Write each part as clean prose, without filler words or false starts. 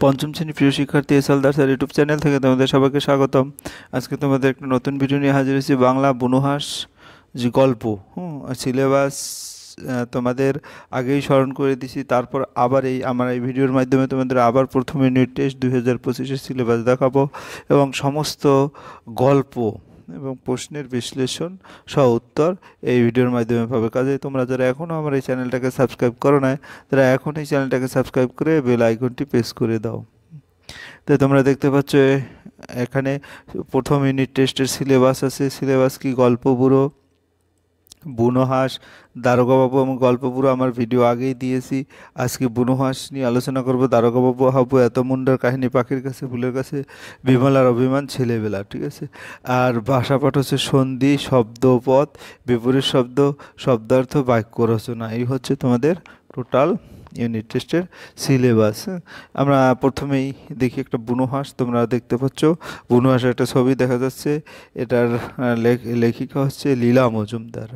পঞ্চম শ্রেণীর প্রিয় শিক্ষার্থী SL Das sir YouTube channel থেকে তোমাদের সবাইকে স্বাগতম। আজকে তোমাদের একটা নতুন ভিডিও নিয়ে হাজির হয়েছি, বাংলা বুনোহাঁস যে গল্প। সিলেবাস তোমাদের আগেই স্মরণ করে দিছি, তারপর আবার আমার এই ভিডিওর মাধ্যমে তোমাদের আবার প্রথম ইউনিট টেস্ট 2025-এর সিলেবাস দেখাবো এবং সমস্ত গল্প এবং প্রশ্নের বিশ্লেষণ সহ উত্তর এই ভিডিওর মাধ্যমে পাবে। কাজেই তোমরা যারা এখনও আমার এই চ্যানেলটাকে সাবস্ক্রাইব করো না, তারা এখন এই চ্যানেলটাকে সাবস্ক্রাইব করে বেল আইকনটি প্রেস করে দাও। তো তোমরা দেখতে পাচ্ছ এখানে প্রথম ইউনিট টেস্টের সিলেবাস আছে। সিলেবাস কি? গল্পগুলো, বুনোহাঁস, দারোগাবাবু এবং গল্পগুলো আমার ভিডিও আগেই দিয়েছি। আজকে বুনোহাঁস নিয়ে আলোচনা করব। দারোগাবাবু হাবু এত মুন্ডার কাহিনী, পাখির কাছে ফুলের কাছে, বিমলার অভিমান, ছেলেবেলা। ঠিক আছে। আর ভাষাপাঠ হচ্ছে সন্ধি, শব্দপদ, বিপরীত শব্দ, শব্দার্থ, বাক্য রচনা। এই হচ্ছে তোমাদের টোটাল ইউনিট টেস্টের সিলেবাস। আমরা প্রথমেই দেখি একটা বুনোহাঁস। তোমরা দেখতে পাচ্ছ বুনোহাঁসের একটা ছবি দেখা যাচ্ছে। এটার লেখিকা হচ্ছে লীলা মজুমদার।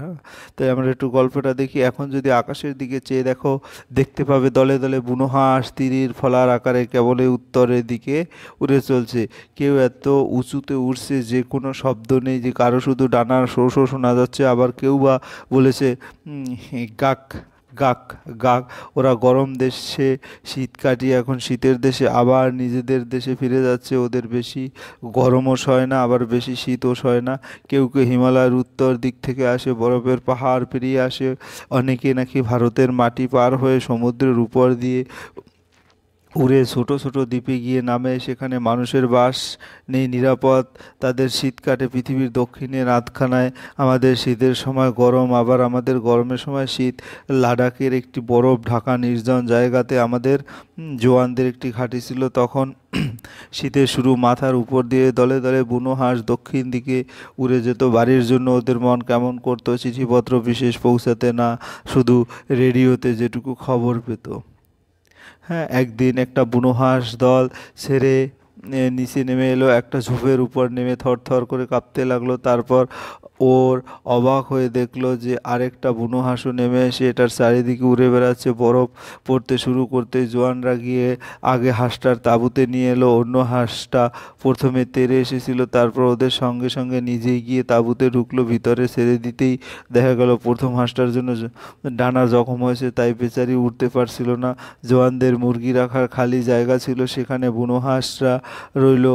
তাই আমরা একটু গল্পটা দেখি। এখন যদি আকাশের দিকে চেয়ে দেখো, দেখতে পাবে দলে দলে বুনোহাঁস তীরের ফলার আকারে কেবলই উত্তরের দিকে উড়ে চলছে। কেউ এত উঁচুতে উড়ছে যে কোনো শব্দ নেই, যে কারো শুধু ডানার শো শো শোনা যাচ্ছে। আবার কেউ বা বলেছে গাক গাক গাক। ওরা গরম দেশে শীত কাটিয়ে এখন শীতের দেশে আবার নিজেদের দেশে ফিরে যাচ্ছে। ওদের বেশি গরমও সয় না, আবার বেশি শীতও সয় না। কেউ কেউ হিমালয়ের উত্তর দিক থেকে আসে, বরফের পাহাড় পেরিয়ে আসে। অনেকে নাকি ভারতের মাটি পার হয়ে সমুদ্রের উপর দিয়ে উড়ে ছোট ছোট দ্বীপে গিয়ে নামে। সেখানে মানুষের বাস নেই, নিরাপদ। তাদের শীত কাটে পৃথিবীর দক্ষিণের আধখানায়। আমাদের শীতের সময় গরম, আবার আমাদের গরমের সময় শীত। লাদাখের একটি বরফ ঢাকা নির্জন জায়গাতে আমাদের জওয়ানদের একটি ঘাঁটি ছিল। তখন শীতের শুরু। মাথার উপর দিয়ে দলে দলে বুনো হাঁস দক্ষিণ দিকে উড়ে যেত বাড়ির জন্য। ওদের মন কেমন করতো, চিঠিপত্র বিশেষ পৌঁছাতে না, শুধু রেডিওতে যেটুকু খবর পেত। হ্যাঁ, একদিন একটা বুনো হাঁস দল ছেড়ে নিচে নেমে এলো। একটা ঝোপের উপর নেমে থরথর করে কাঁপতে লাগলো। তারপর ওর অবাক হয়ে দেখলো যে আরেকটা বুনো হাঁসও নেমে এসে এটার চারিদিকে উড়ে বেড়াচ্ছে। বরফ পড়তে শুরু করতেই জোয়ানরা গিয়ে আগে হাঁসটার তাঁবুতে নিয়ে এলো। অন্য হাঁসটা প্রথমে তেড়ে এসেছিল, তারপর ওদের সঙ্গে সঙ্গে নিজেই গিয়ে তাঁবুতে ঢুকলো। ভিতরে ছেড়ে দিতেই দেখা গেল প্রথম হাঁসটার জন্য ডানা জখম হয়েছে, তাই বেচারি উঠতে পারছিল না। জওয়ানদের মুরগি রাখার খালি জায়গা ছিল, সেখানে বুনো হাঁসরা রইল।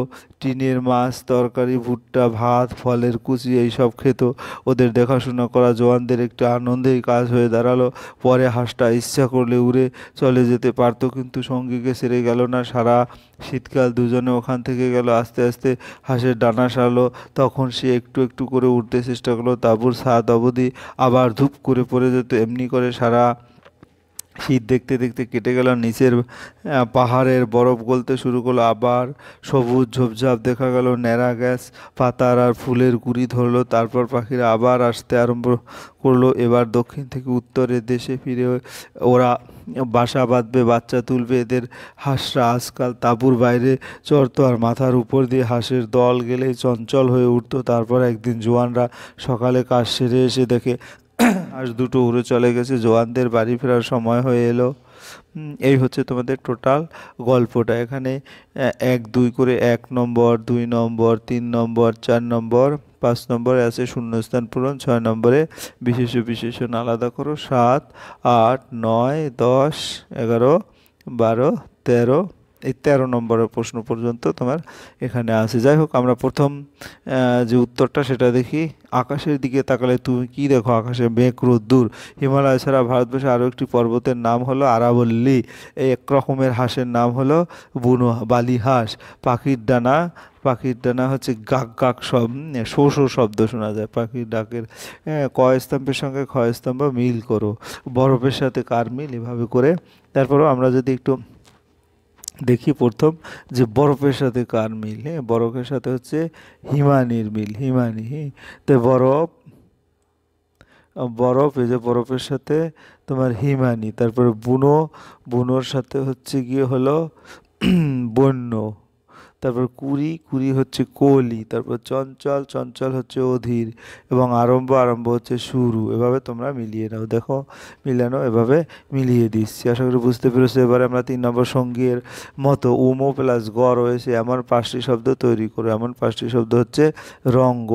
টিনের মাছ, তরকারি, ভুট্টা, ভাত, ফলের কুচি এইসব খেত। ওদের দেখাশোনা করা জওয়ানদের একটু আনন্দেই কাজ হয়ে দাঁড়ালো। পরে হাঁসটা ইচ্ছা করলে উড়ে চলে যেতে পারতো, কিন্তু সঙ্গীকে ছেড়ে গেল না। সারা শীতকাল দুজনে ওখান থেকে গেল। আস্তে আস্তে হাঁসের ডানা সারলো। তখন সে একটু একটু করে উঠতে চেষ্টা করলো। তাঁবুর ছাদ অবধি আবার ধূপ করে পড়ে যেত। এমনি করে সারা শীত দেখতে দেখতে কেটে গেল। নিচের পাহাড়ের বরফ গলতে শুরু করলো। আবার সবুজ ঝোপঝাপ দেখা গেল। ন্যাড়া গাছ, পাতার আর ফুলের কুড়ি ধরলো। তারপর পাখিরা আবার আসতে আরম্ভ করলো। এবার দক্ষিণ থেকে উত্তরের দেশে ফিরে ওরা বাসা বাঁধবে, বাচ্চা তুলবে। এদের হাঁসরা আজকাল তাঁবুর বাইরে চড়তো, আর মাথার উপর দিয়ে হাঁসের দল গেলেই চঞ্চল হয়ে উঠতো। তারপর একদিন জোয়ানরা সকালে কাজ সেরে এসে দেখে হাঁস দুটো উড়ে চলে গেছে। জওয়ানদের বাড়ি ফেরার সময় হয়ে এলো। এই হচ্ছে তোমাদের টোটাল গল্পটা। এখানে 1-2 করে 1 নম্বর, 2 নম্বর, 3 নম্বর, 4 নম্বর, 5 নম্বরে আছে শূন্যস্থান পূরণ, 6 নম্বরে বিশেষ বিশেষণ আলাদা করো, 7, 8, 9, 10, 11, 12, 13, এই 13 নম্বরের প্রশ্ন পর্যন্ত তোমার এখানে আছে। যাই হোক, আমরা প্রথম যে উত্তরটা সেটা দেখি। আকাশের দিকে তাকালে তুমি কি দেখো? আকাশে মেঘ, রোদ্দুর। হিমালয় ছাড়া ভারতবর্ষে আরও একটি পর্বতের নাম হলো আরাবল্লী। এই এক রকমের হাঁসের নাম হলো বুনো বালি হাঁস। পাখির ডানা হচ্ছে গাক গাক সব শো শো শব্দ শোনা যায় পাখির ডাকের। ক স্তম্ভের সঙ্গে খ স্তম্ভ মিল করো। বরফের সাথে কার মিল, এভাবে করে। তারপরেও আমরা যদি একটু দেখি প্রথম যে বরফের সাথে কার মিল। হ্যাঁ, বরফের সাথে হচ্ছে হিমানির মিল। হিমানি, তো বরফ বরফ, এই যে বরফের সাথে তোমার হিমানি। তারপরে বুনোর সাথে হচ্ছে গিয়ে হলো বন্য। তারপর কুড়ি, কুড়ি হচ্ছে কলি, তারপর চঞ্চল, চঞ্চল হচ্ছে অধীর, এবং আরম্ভ, আরম্ভ হচ্ছে শুরু। এভাবে তোমরা মিলিয়ে নাও, দেখো মিলানো এভাবে মিলিয়ে দিচ্ছি। আশা করি বুঝতে পেরেছো। এবারে আমরা 3 নম্বর সঙ্গীর মতো উমো প্লাস গ রয়েছে এমন 5টি শব্দ তৈরি করো। এমন 5টি শব্দ হচ্ছে রঙ্গ,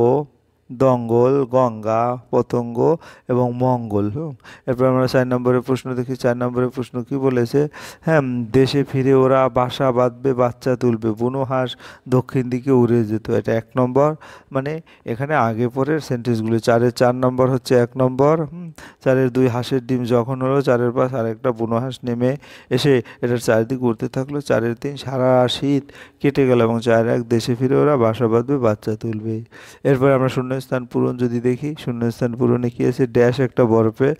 দঙ্গল, গঙ্গা, পতঙ্গ এবং মঙ্গল। এরপর আমরা 4 নম্বরের প্রশ্ন দেখি। 4 নম্বরের প্রশ্ন কি বলেছে? হ্যাঁ, দেশে ফিরে ওরা বাসা বাঁধবে, বাচ্চা তুলবে, বুনো হাঁস দক্ষিণ দিকে উড়ে যেত। এটা 1 নম্বর, মানে এখানে আগে পরের সেন্টেন্সগুলি। 4-এর 4 নম্বর হচ্ছে 1 নম্বর। 4-এর 2 হাঁসের ডিম যখন হলো, 4-এর পাশ আরেকটা বুনো হাঁস নেমে এসে এটার চারিদিকে উড়তে থাকলো। 4-এর 3 সারা শীত কেটে গেল, এবং 4-1 দেশে ফিরে ওরা বাসা বাঁধবে, বাচ্চা তুলবে। এরপর আমরা শূন্যস্থান পূরণ যদি দেখি, শূন্যস্থান পূরণে কি আছে? ড্যাশ একটা বরফে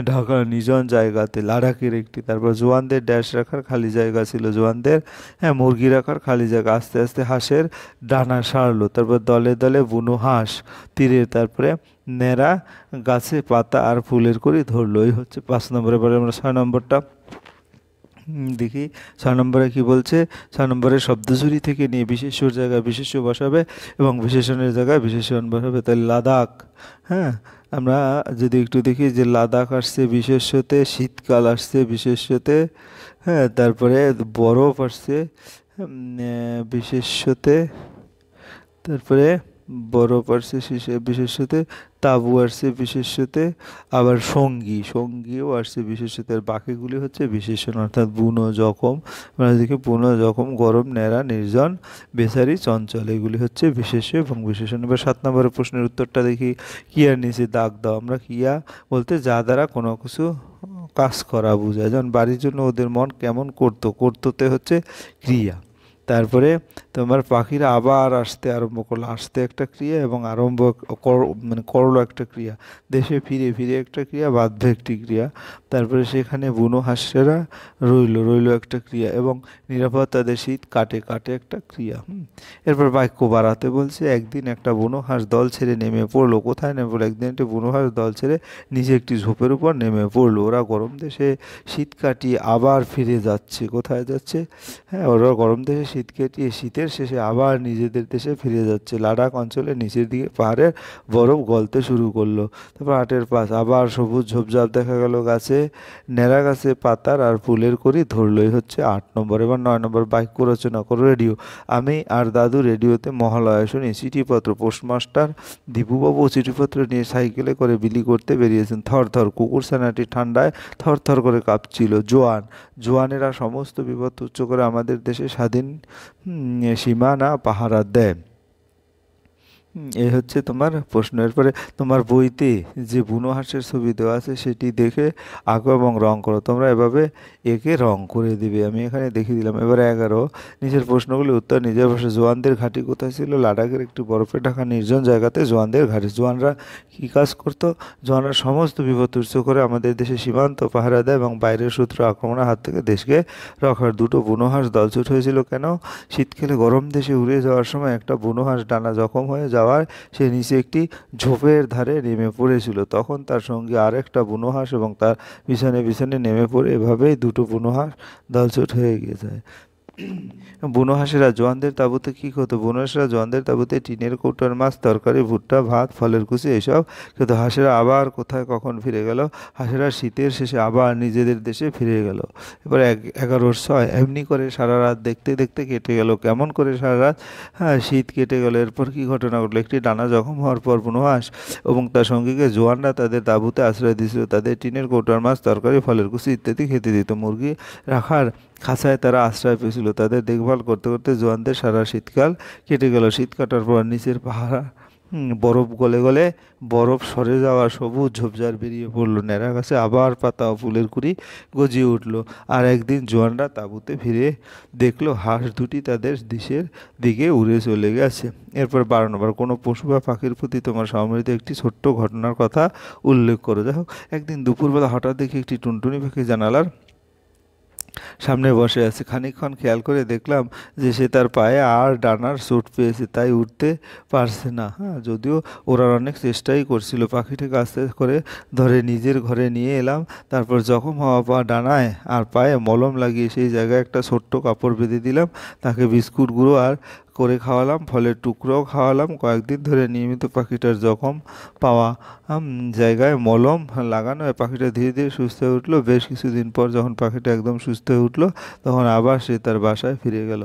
ঢাকা নির্জন জায়গাতে, লাদাখের একটি। তারপর জোয়ানদের ড্যাশ রাখার খালি জায়গা ছিল, জোয়ানদের মুরগি রাখার খালি জায়গা। আস্তে আস্তে হাঁসের ডানা সারলো। তারপর দলে দলে বুনো হাঁস তীরে, তারপরে ন্যাড়া গাছে পাতা আর ফুলের কড়ি ধরলো। এই হচ্ছে 5 নম্বর। এবারে আমরা 6 নম্বরটা দেখি। 6 নম্বরে কি বলছে? 6 নম্বরে শব্দ ঝুড়ি থেকে নিয়ে বিশেষ্যর জায়গায় বিশেষ্য বসাবে এবং বিশেষণের জায়গায় বিশেষণ বসাবে। তাহলে লাদাখ, হ্যাঁ, আমরা যদি একটু দেখি যে লাদাখ আসছে বিশেষ্যতে, শীতকাল আসছে বিশেষ্যতে, হ্যাঁ, তারপরে বরফ আসছে বিশেষ্যতে, তারপরে বরফ আসছে বিশেষ্যতে, তাঁবু আসছে বিশেষ্যতে, আবার সঙ্গী, সঙ্গীও আসছে বিশেষ্যতে। আর বাকিগুলি হচ্ছে বিশেষণ, অর্থাৎ বুনো, জখম, আমরা দেখি বুনো, জখম, গরম, ন্যাড়া, নির্জন, বেচারি, চঞ্চল, এগুলি হচ্ছে বিশেষ্য এবং বিশেষণ। এবার 7 নম্বরের প্রশ্নের উত্তরটা দেখি। কিয়ার নিচে দাগ দাও। আমরা কিয়া বলতে যা দ্বারা কোনো কিছু কাজ করা বোঝায়। যেমন বাড়ির জন্য ওদের মন কেমন করতো, করতোতে হচ্ছে ক্রিয়া। তারপরে তোমার পাখিরা আবার আসতে আরম্ভ করলো, আসতে একটা ক্রিয়া এবং আরম্ভ মানে করলো একটা ক্রিয়া। দেশে ফিরে ফিরে একটা ক্রিয়া, বাধ্য একটি ক্রিয়া। তারপরে সেখানে বুনো হাঁসেরা রইলো, রইলো একটা ক্রিয়া, এবং নিরাপদ তাদের শীত কাটে, কাটে একটা ক্রিয়া। এরপর বাক্য বাড়াতে বলছে। একদিন একটা বুনো হাঁস দল ছেড়ে নেমে পড়লো। কোথায় নেমে পড়লো? একদিন একটা বুনো হাঁস দল ছেড়ে নিচে একটি ঝোপের উপর নেমে পড়লো। ওরা গরম দেশে শীত কাটিয়ে আবার ফিরে যাচ্ছে। কোথায় যাচ্ছে? হ্যাঁ, ওরা গরম দেশে শীত কাটিয়ে শীতের শেষে আবার নিজেদের দেশে ফিরে যাচ্ছে। লাদাখ অঞ্চলে নিচের দিকে পাহাড়ের বরফ গলতে শুরু করলো। তারপর 8-এর পাশ আবার সবুজ ঝোপঝাপ দেখা গেল গাছে, ন্যাড়া গাছে পাতার আর ফুলের কড়ি ধরলোই হচ্ছে 8 নম্বর। এবার 9 নম্বর বাক্য রচনা করো। রেডিও। আমি আর দাদু রেডিওতে মহালয়া শুনি। চিঠিপত্র। পোস্টমাস্টার দীপুবাবু চিঠিপত্র নিয়ে সাইকেলে করে বিলি করতে বেরিয়েছেন। থর থর কুকুরছানাটি ঠান্ডায় থর থর করে কাঁপছিল। জোয়ান। জোয়ানেরা সমস্ত বিপদ তুচ্ছ করে আমাদের দেশে স্বাধীন সীমানা পাহারা দেয়। এই হচ্ছে তোমার প্রশ্ন। এরপরে তোমার বইতে যে বুনো হাঁসের ছবি দেওয়া আছে সেটি দেখে আঁকো এবং রং করো। তোমরা এভাবে একে রং করে দিবে, আমি এখানে দেখিয়ে দিলাম। এবারে 11, নিচের প্রশ্নগুলি উত্তর নিজের ভাষায়। জোয়ানদের ঘাঁটি কোথায় ছিল? লাদাখের একটি বরফে ঢাকা নির্জন জায়গাতে জোয়ানদের ঘাঁটি। জোয়ানরা কী কাজ করতো? জোয়ানরা সমস্ত বিপদ তুচ্ছ করে আমাদের দেশে সীমান্ত পাহারা দেয় এবং বাইরের শত্রু আক্রমণের হাত থেকে দেশকে রক্ষার। 2টো বুনো হাঁস দলছুট হয়েছিল কেন? শীতকালে গরম দেশে উড়ে যাওয়ার সময় একটা বুনো হাঁস ডানা জখম হয়ে যাওয়ায় সে নিচে একটি ঝোপের ধারে নেমে পড়েছিল। তখন তার সঙ্গে আরেকটা বুনো হাঁস এবং তার পিছনে পিছনে নেমে পড়ে। এভাবেই 2টো বুনো হাঁস দলছুট হয়ে গেছে। বুনো হাঁসেরা জোয়ানদের তাঁবুতে কী খেতো? বুনো হাঁসেরা জোয়ানদের তাঁবুতে টিনের কৌটার মাছ, তরকারি, ভুট্টা, ভাত, ফলের কুচি এসব খেত। হাঁসেরা আবার কোথায় কখন ফিরে গেল? হাঁসেরা শীতের শেষে আবার নিজেদের দেশে ফিরে গেল। এবার 11-6, এমনি করে সারা রাত দেখতে দেখতে কেটে গেল। কেমন করে সারা রাত? হ্যাঁ, শীত কেটে গেল। এরপর কি ঘটনা ঘটলো? একটি ডানা জখম হওয়ার পর বুনো হাঁস এবং তার সঙ্গীকে জোয়ানরা তাদের তাঁবুতে আশ্রয় দিয়েছিল। তাদের টিনের কৌটার মাছ, তরকারি, ফলের কুচি ইত্যাদি খেতে দিত। মুরগি রাখার খাঁচায় তারা আশ্রয় পেয়েছিল। তাদের দেখভাল করতে করতে জোয়ানদের সারা শীতকাল কেটে গেল। শীত কাটার পর নিচের পাহাড় বরফ গলে গলে বরফ সরে যাওয়া সবুজ ঝোপঝাড় বেরিয়ে পড়লো। ন্যাড়া গাছে আবার পাতা ও ফুলের কুড়ি গজিয়ে উঠলো। আর একদিন জোয়ানরা তাঁবুতে ফিরে দেখলো হাঁস দুটি তাদের দেশের দিকে উড়ে চলে গেছে। এরপর 12 নম্বর, কোনো পশু বা পাখির প্রতি তোমার স্মৃতিতে একটি ছোট্ট ঘটনার কথা উল্লেখ করো। যাই হোক, একদিন দুপুরবেলা হঠাৎ দেখি একটি টুনটুনি পাখি জানালার সামনে বসে আছে। খানিকক্ষণ খেয়াল করে দেখলাম যে সে তার পায়ে আর ডানার চোট পেয়েছে, তাই উঠতে পারছে না। হ্যাঁ, যদিও ওরা অনেক চেষ্টাই করছিল। পাখিটিকে আস্তে করে ধরে নিজের ঘরে নিয়ে এলাম। তারপর জখম হওয়া ডানায় আর পায়ে মলম লাগিয়ে সেই জায়গায় একটা ছোট্ট কাপড় বেঁধে দিলাম। তাকে বিস্কুট গুঁড়ো আর করে খাওয়ালাম, ফলের টুকরোও খাওয়ালাম। কয়েকদিন ধরে নিয়মিত পাখিটার জখম পাওয়া জায়গায় মলম লাগানো হয়। পাখিটা ধীরে ধীরে সুস্থ হয়ে উঠলো। বেশ কিছুদিন পর যখন পাখিটা একদম সুস্থ হয়ে উঠলো, তখন আবার সে তার বাসায় ফিরে গেল।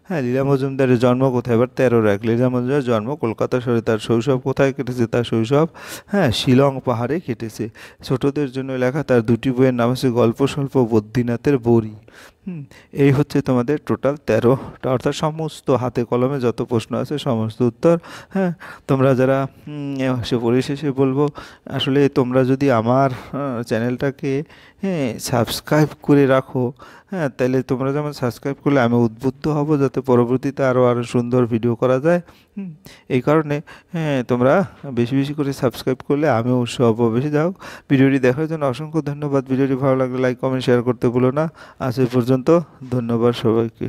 হ্যাঁ, লীলা মজুমদারের জন্ম কোথায়? এবার 13 লীলা মজুমদারের জন্ম কলকাতা শহরে। তার শৈশব কোথায় কেটেছে? তার শৈশব, হ্যাঁ, শিলং পাহাড়ে কেটেছে। ছোটদের জন্য লেখা তার 2টি বইয়ের নাম হচ্ছে গল্প স্বল্প বদ্রীনাথের বড়ি। এই হচ্ছে তোমাদের টোটাল 13টা, অর্থাৎ সমস্ত হাতে কলমে যত প্রশ্ন আছে সমস্ত উত্তর। হ্যাঁ, তোমরা যারা সে পরিশেষে বলবো, আসলে তোমরা যদি আমার চ্যানেলটাকে, হ্যাঁ, সাবস্ক্রাইব করে রাখো, হ্যাঁ, তাহলে তোমরা যেমন সাবস্ক্রাইব করলে আমি উদ্বুদ্ধ হব যাতে পরবর্তীতে আরও সুন্দর ভিডিও করা যায়। এই কারণে, হ্যাঁ, তোমরা বেশি বেশি করে সাবস্ক্রাইব করলে আমিও উৎসাহ পাবো বেশি। যাও, ভিডিওটি দেখার জন্য অসংখ্য ধন্যবাদ। ভিডিওটি ভালো লাগলে লাইক কমেন্ট শেয়ার করতে ভুলো না। আজ এই পর্যন্ত, ধন্যবাদ সবাইকে।